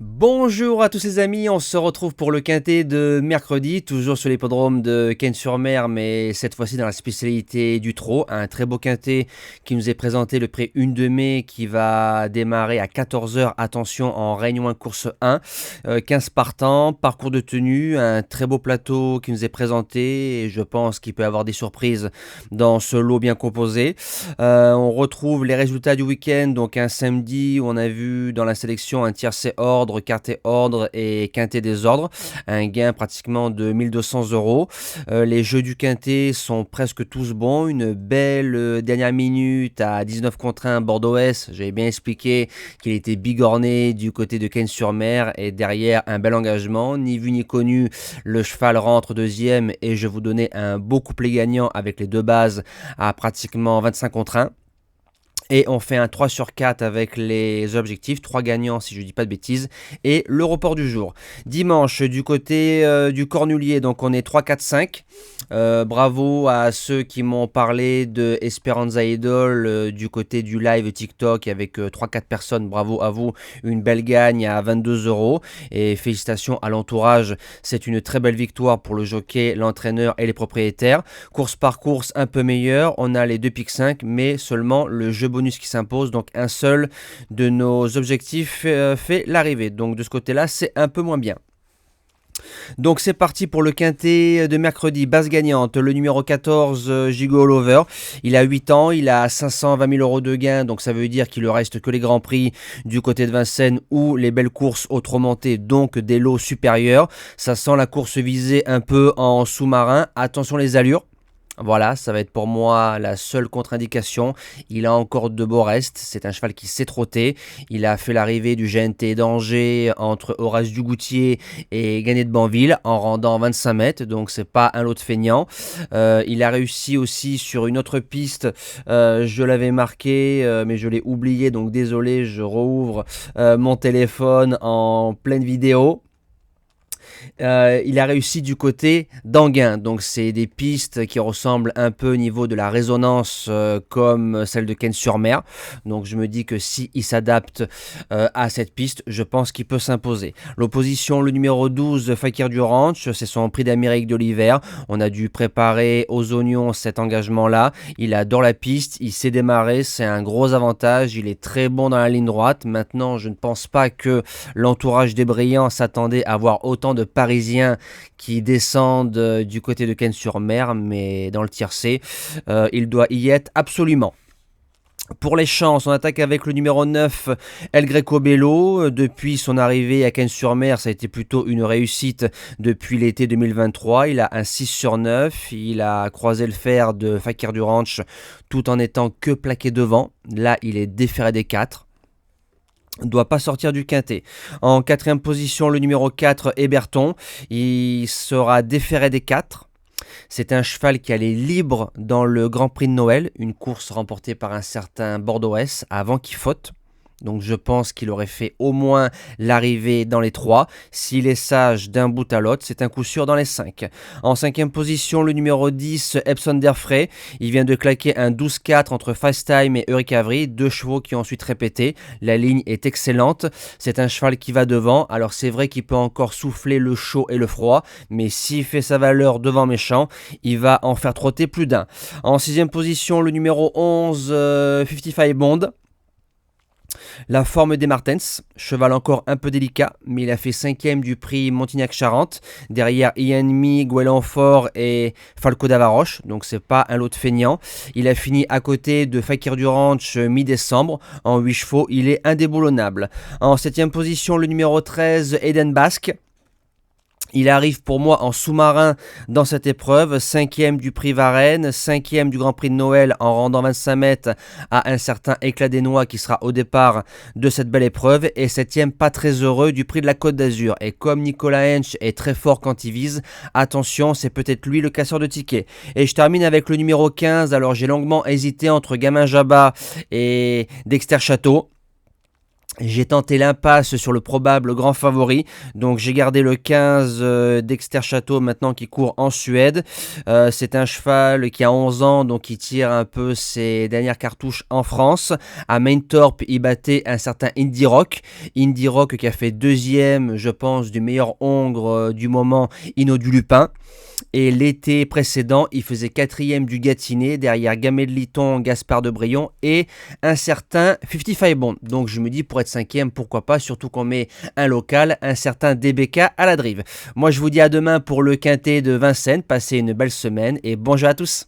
Bonjour à tous les amis, on se retrouve pour le quintet de mercredi, toujours sur l'hippodrome de Cannes-sur-Mer, mais cette fois-ci dans la spécialité du trot. Un très beau quintet qui nous est présenté le prix 1 de mai qui va démarrer à 14 heures. Attention, en Réunion 1 course 1, 15 partants, parcours de tenue, un très beau plateau qui nous est présenté et je pense qu'il peut y avoir des surprises dans ce lot bien composé. On retrouve les résultats du week-end, donc un samedi où on a vu dans la sélection un tiercé ordre, quarté ordre et quintet désordre, un gain pratiquement de 1200 euros. Les jeux du quintet sont presque tous bons, une belle dernière minute à 19 contre 1 Bordeaux-S, j'avais bien expliqué qu'il était bigorné du côté de Cannes-sur-Mer et derrière un bel engagement, ni vu ni connu, le cheval rentre deuxième et je vous donnais un beau couplet gagnant avec les deux bases à pratiquement 25 contre 1. Et on fait un 3 sur 4 avec les objectifs, 3 gagnants si je ne dis pas de bêtises, et le report du jour. Dimanche, du côté du Cornulier, donc on est 3, 4, 5. Bravo à ceux qui m'ont parlé de Esperanza Idol du côté du live TikTok avec 3-4 personnes, bravo à vous, une belle gagne à 22 euros et félicitations à l'entourage, c'est une très belle victoire pour le jockey, l'entraîneur et les propriétaires. Course par course un peu meilleure, on a les 2 piques 5 mais seulement le jeu bonus qui s'impose, donc un seul de nos objectifs fait l'arrivée, donc de ce côté là c'est un peu moins bien. Donc c'est parti pour le quintet de mercredi, base gagnante, le numéro 14, Gigo All Over. Il a 8 ans, il a 520 000 euros de gain, donc ça veut dire qu'il ne reste que les grands prix du côté de Vincennes ou les belles courses autrement, donc des lots supérieurs. Ça sent la course visée un peu en sous-marin, attention les allures. Voilà, ça va être pour moi la seule contre-indication. Il a encore de beaux restes. C'est un cheval qui sait trotter. Il a fait l'arrivée du GNT d'Angers entre Horace Dugoutier et Gagné de Banville en rendant 25 mètres. Donc c'est pas un lot de feignant. Il a réussi aussi sur une autre piste. Je l'avais marqué, mais je l'ai oublié. Donc désolé, je rouvre mon téléphone en pleine vidéo. Il a réussi du côté d'Anguin, donc c'est des pistes qui ressemblent un peu au niveau de la résonance comme celle de Cannes-sur-Mer, donc je me dis que si il s'adapte à cette piste, je pense qu'il peut s'imposer. L'opposition, le numéro 12, Fakir du Ranch, c'est son prix d'Amérique de l'hiver, on a dû préparer aux oignons cet engagement-là, il adore la piste, il sait démarrer, c'est un gros avantage, il est très bon dans la ligne droite. Maintenant, je ne pense pas que l'entourage des Brillants s'attendait à voir autant de Parisiens qui descendent du côté de Cannes-sur-Mer, mais dans le tiercé, il doit y être absolument. Pour les chances, on attaque avec le numéro 9, El Greco Bello. Depuis son arrivée à Cannes-sur-Mer, ça a été plutôt une réussite depuis l'été 2023. Il a un 6 sur 9. Il a croisé le fer de Fakir du Ranch tout en étant que plaqué devant. Là, il est déféré des 4. Ne doit pas sortir du quintet. En quatrième position, le numéro 4, Héberton. Il sera déféré des 4. C'est un cheval qui allait libre dans le Grand Prix de Noël, une course remportée par un certain Bordeaux-S avant qu'il faute. Donc je pense qu'il aurait fait au moins l'arrivée dans les 3. S'il est sage d'un bout à l'autre, c'est un coup sûr dans les 5. En cinquième position, le numéro 10, Epson Derfray. Il vient de claquer un 12-4 entre Fast Time et Eric Avery, 2 chevaux qui ont ensuite répété. La ligne est excellente. C'est un cheval qui va devant. Alors c'est vrai qu'il peut encore souffler le chaud et le froid, mais s'il fait sa valeur devant méchant, il va en faire trotter plus d'un. En sixième position, le numéro 11, 55 Bond. La forme des Martens, cheval encore un peu délicat, mais il a fait 5e du prix Montignac-Charente, derrière Ianmi, Guelanfort et Falco d'Avaroche, donc c'est pas un lot de feignant. Il a fini à côté de Fakir du Ranch mi-décembre, en 8 chevaux, il est indéboulonnable. En 7e position, le numéro 13, Eden Basque. Il arrive pour moi en sous-marin dans cette épreuve, 5e du prix Varennes, 5e du Grand Prix de Noël en rendant 25 mètres à un certain Éclat des Noix qui sera au départ de cette belle épreuve et 7e pas très heureux du prix de la Côte d'Azur. Et comme Nicolas Hench est très fort quand il vise, attention, c'est peut-être lui le casseur de tickets. Et je termine avec le numéro 15, alors j'ai longuement hésité entre Gamin Jabba et Dexter Château. J'ai tenté l'impasse sur le probable grand favori, donc j'ai gardé le 15 Dexter Chateau maintenant qui court en Suède. C'est un cheval qui a 11 ans, donc qui tire un peu ses dernières cartouches en France. À Maintorp, il battait un certain Indie Rock. Indie Rock qui a fait deuxième, je pense, du meilleur hongre du moment, Inno du Lupin. Et l'été précédent, il faisait quatrième du Gâtinais derrière Gamay de Liton, Gaspard de Brion et un certain 55 Bond. Donc je me dis pour être cinquième, pourquoi pas, surtout qu'on met un local, un certain DBK à la drive. Moi je vous dis à demain pour le quintet de Vincennes, passez une belle semaine et bonjour à tous.